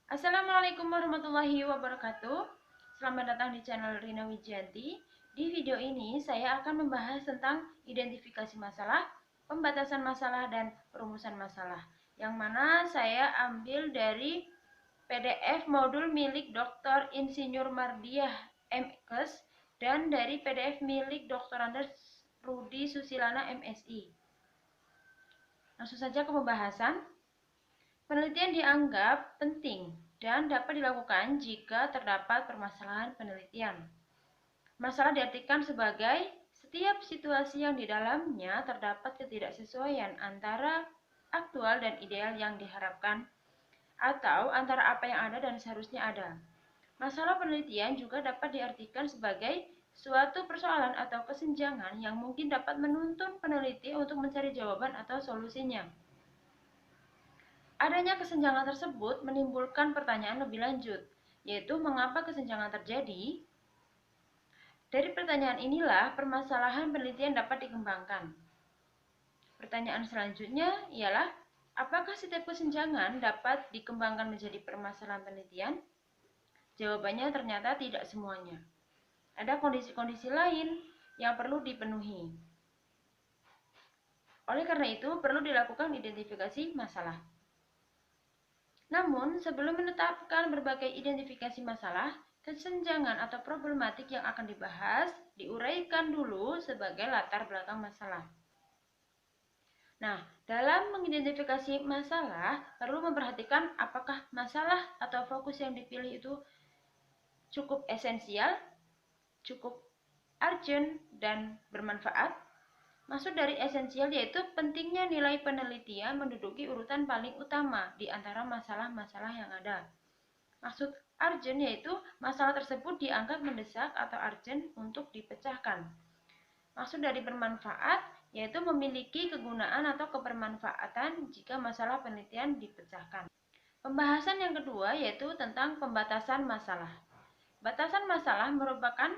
Assalamualaikum warahmatullahi wabarakatuh. Selamat datang di channel Rina Wijianti. Di video ini saya akan membahas tentang identifikasi masalah, pembatasan masalah, dan perumusan masalah, yang mana saya ambil dari PDF modul milik Dr. Insinyur Mardiah M.Kes dan dari PDF milik Dr. Andes Rudi Susilana MSI. Langsung saja ke pembahasan. Penelitian dianggap penting dan dapat dilakukan jika terdapat permasalahan penelitian. Masalah diartikan sebagai setiap situasi yang di dalamnya terdapat ketidaksesuaian antara aktual dan ideal yang diharapkan, atau antara apa yang ada dan seharusnya ada. Masalah penelitian juga dapat diartikan sebagai suatu persoalan atau kesenjangan yang mungkin dapat menuntun peneliti untuk mencari jawaban atau solusinya. Adanya kesenjangan tersebut menimbulkan pertanyaan lebih lanjut, yaitu mengapa kesenjangan terjadi? Dari pertanyaan inilah permasalahan penelitian dapat dikembangkan. Pertanyaan selanjutnya ialah, apakah setiap kesenjangan dapat dikembangkan menjadi permasalahan penelitian? Jawabannya ternyata tidak semuanya. Ada kondisi-kondisi lain yang perlu dipenuhi. Oleh karena itu, perlu dilakukan identifikasi masalah. Namun, sebelum menetapkan berbagai identifikasi masalah, kesenjangan atau problematik yang akan dibahas diuraikan dulu sebagai latar belakang masalah. Nah, dalam mengidentifikasi masalah, perlu memperhatikan apakah masalah atau fokus yang dipilih itu cukup esensial, cukup urgent, dan bermanfaat. Maksud dari esensial yaitu pentingnya nilai penelitian menduduki urutan paling utama di antara masalah-masalah yang ada. Maksud urgent yaitu masalah tersebut dianggap mendesak atau urgent untuk dipecahkan. Maksud dari bermanfaat yaitu memiliki kegunaan atau kebermanfaatan jika masalah penelitian dipecahkan. Pembahasan yang kedua yaitu tentang pembatasan masalah. Batasan masalah merupakan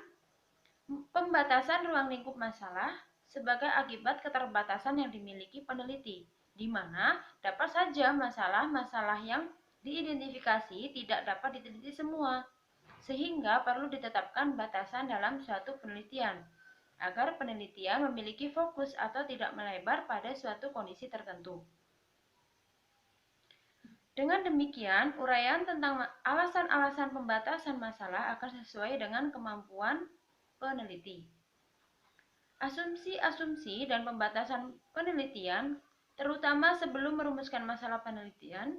pembatasan ruang lingkup masalah sebagai akibat keterbatasan yang dimiliki peneliti, di mana dapat saja masalah-masalah yang diidentifikasi tidak dapat diteliti semua, sehingga perlu ditetapkan batasan dalam suatu penelitian, agar penelitian memiliki fokus atau tidak melebar pada suatu kondisi tertentu. Dengan demikian, uraian tentang alasan-alasan pembatasan masalah akan sesuai dengan kemampuan peneliti. Asumsi-asumsi dan pembatasan penelitian, terutama sebelum merumuskan masalah penelitian,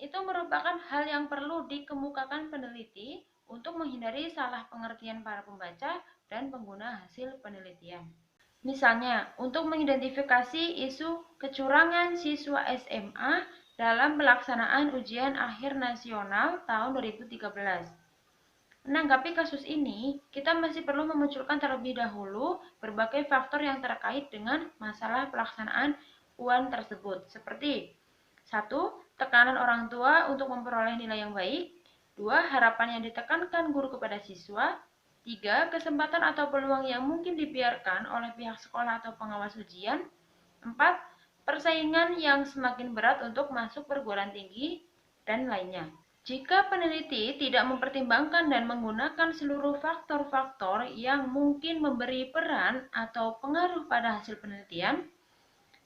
itu merupakan hal yang perlu dikemukakan peneliti untuk menghindari salah pengertian para pembaca dan pengguna hasil penelitian. Misalnya, untuk mengidentifikasi isu kecurangan siswa SMA dalam pelaksanaan ujian akhir nasional tahun 2013. Menanggapi kasus ini, kita masih perlu memunculkan terlebih dahulu berbagai faktor yang terkait dengan masalah pelaksanaan UAN tersebut, seperti 1. Tekanan orang tua untuk memperoleh nilai yang baik. 2. Harapan yang ditekankan guru kepada siswa. 3. Kesempatan atau peluang yang mungkin dibiarkan oleh pihak sekolah atau pengawas ujian. 4. Persaingan yang semakin berat untuk masuk perguruan tinggi, dan lainnya. Jika peneliti tidak mempertimbangkan dan menggunakan seluruh faktor-faktor yang mungkin memberi peran atau pengaruh pada hasil penelitian,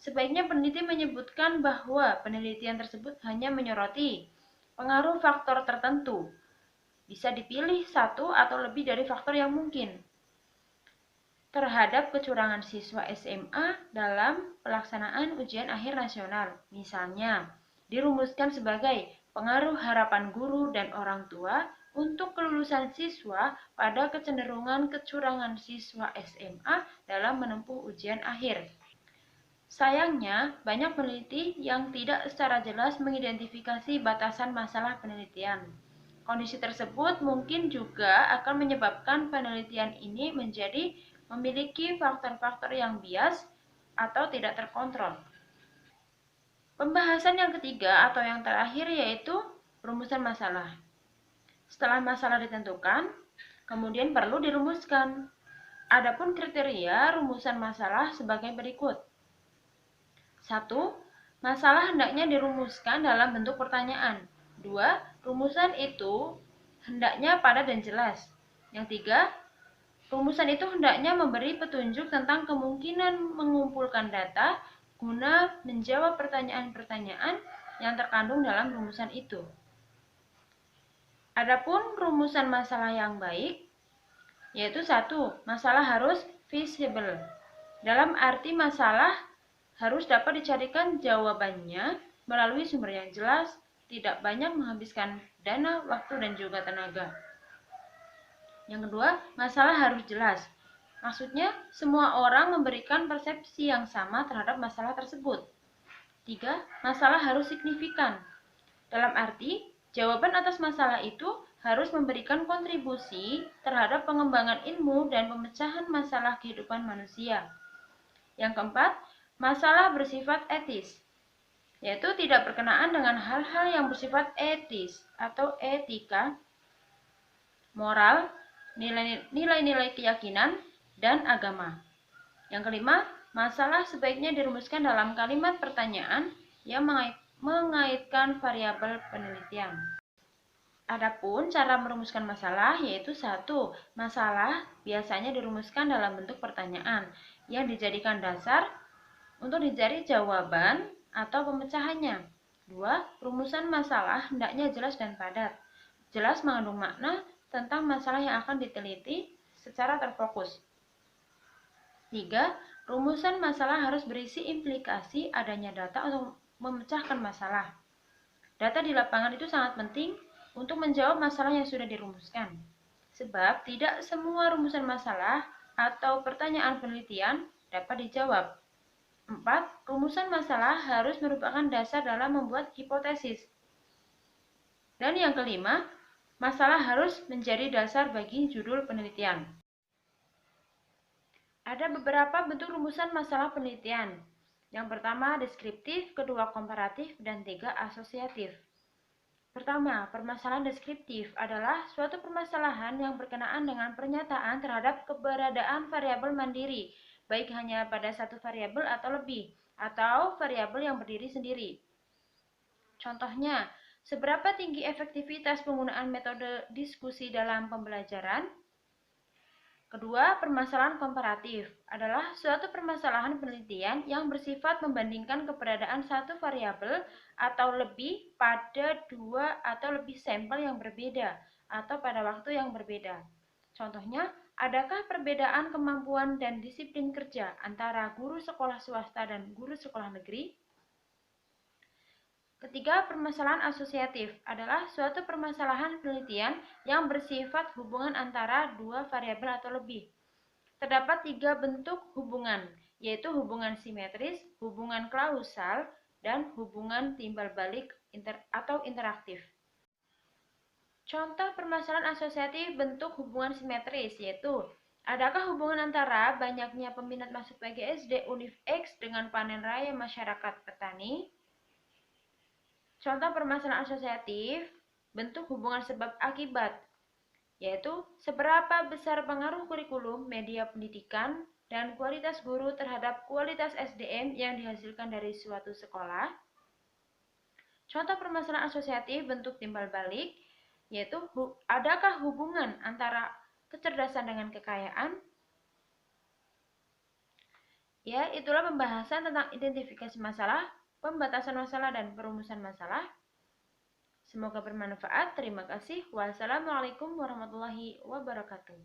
sebaiknya peneliti menyebutkan bahwa penelitian tersebut hanya menyoroti pengaruh faktor tertentu. Bisa dipilih satu atau lebih dari faktor yang mungkin terhadap kecurangan siswa SMA dalam pelaksanaan ujian akhir nasional. Misalnya, dirumuskan sebagai pengaruh harapan guru dan orang tua untuk kelulusan siswa pada kecenderungan kecurangan siswa SMA dalam menempuh ujian akhir. Sayangnya, banyak peneliti yang tidak secara jelas mengidentifikasi batasan masalah penelitian. Kondisi tersebut mungkin juga akan menyebabkan penelitian ini menjadi memiliki faktor-faktor yang bias atau tidak terkontrol. Pembahasan yang ketiga atau yang terakhir yaitu rumusan masalah. Setelah masalah ditentukan, kemudian perlu dirumuskan. Adapun kriteria rumusan masalah sebagai berikut. 1. Masalah hendaknya dirumuskan dalam bentuk pertanyaan. Dua, rumusan itu hendaknya padat dan jelas. Yang tiga, rumusan itu hendaknya memberi petunjuk tentang kemungkinan mengumpulkan data guna menjawab pertanyaan-pertanyaan yang terkandung dalam rumusan itu. Adapun rumusan masalah yang baik, yaitu satu, masalah harus visible. Dalam arti masalah harus dapat dicarikan jawabannya melalui sumber yang jelas, tidak banyak menghabiskan dana, waktu, dan juga tenaga. Yang kedua, masalah harus jelas. Maksudnya, semua orang memberikan persepsi yang sama terhadap masalah tersebut. Tiga, masalah harus signifikan. Dalam arti, jawaban atas masalah itu harus memberikan kontribusi terhadap pengembangan ilmu dan pemecahan masalah kehidupan manusia. Yang keempat, masalah bersifat etis, yaitu tidak berkenaan dengan hal-hal yang bersifat etis atau etika, moral, nilai-nilai keyakinan, dan agama. Yang kelima, masalah sebaiknya dirumuskan dalam kalimat pertanyaan yang mengaitkan variabel penelitian. Adapun cara merumuskan masalah yaitu satu, masalah biasanya dirumuskan dalam bentuk pertanyaan yang dijadikan dasar untuk dicari jawaban atau pemecahannya. Dua, rumusan masalah hendaknya jelas dan padat. Jelas mengandung makna tentang masalah yang akan diteliti secara terfokus. Tiga, rumusan masalah harus berisi implikasi adanya data untuk memecahkan masalah. Data di lapangan itu sangat penting untuk menjawab masalah yang sudah dirumuskan. Sebab tidak semua rumusan masalah atau pertanyaan penelitian dapat dijawab. 4. Rumusan masalah harus merupakan dasar dalam membuat hipotesis. Dan yang kelima, masalah harus menjadi dasar bagi judul penelitian. Ada beberapa bentuk rumusan masalah penelitian. Yang pertama deskriptif, kedua komparatif, dan tiga asosiatif. Pertama, permasalahan deskriptif adalah suatu permasalahan yang berkenaan dengan pernyataan terhadap keberadaan variabel mandiri, baik hanya pada satu variabel atau lebih, atau variabel yang berdiri sendiri. Contohnya, seberapa tinggi efektivitas penggunaan metode diskusi dalam pembelajaran? Kedua, permasalahan komparatif adalah suatu permasalahan penelitian yang bersifat membandingkan keberadaan satu variabel atau lebih pada dua atau lebih sampel yang berbeda atau pada waktu yang berbeda. Contohnya, adakah perbedaan kemampuan dan disiplin kerja antara guru sekolah swasta dan guru sekolah negeri? Ketiga, permasalahan asosiatif adalah suatu permasalahan penelitian yang bersifat hubungan antara dua variabel atau lebih. Terdapat tiga bentuk hubungan, yaitu hubungan simetris, hubungan klausal, dan hubungan timbal balik atau interaktif. Contoh permasalahan asosiatif bentuk hubungan simetris, yaitu adakah hubungan antara banyaknya peminat masuk PGSD Univ X dengan panen raya masyarakat petani? Contoh permasalahan asosiatif bentuk hubungan sebab akibat, yaitu seberapa besar pengaruh kurikulum, media pendidikan, dan kualitas guru terhadap kualitas SDM yang dihasilkan dari suatu sekolah. Contoh permasalahan asosiatif bentuk timbal balik, yaitu adakah hubungan antara kecerdasan dengan kekayaan? Ya, itulah pembahasan tentang identifikasi masalah, pembatasan masalah, dan perumusan masalah. Semoga bermanfaat. Terima kasih. Wassalamualaikum warahmatullahi wabarakatuh.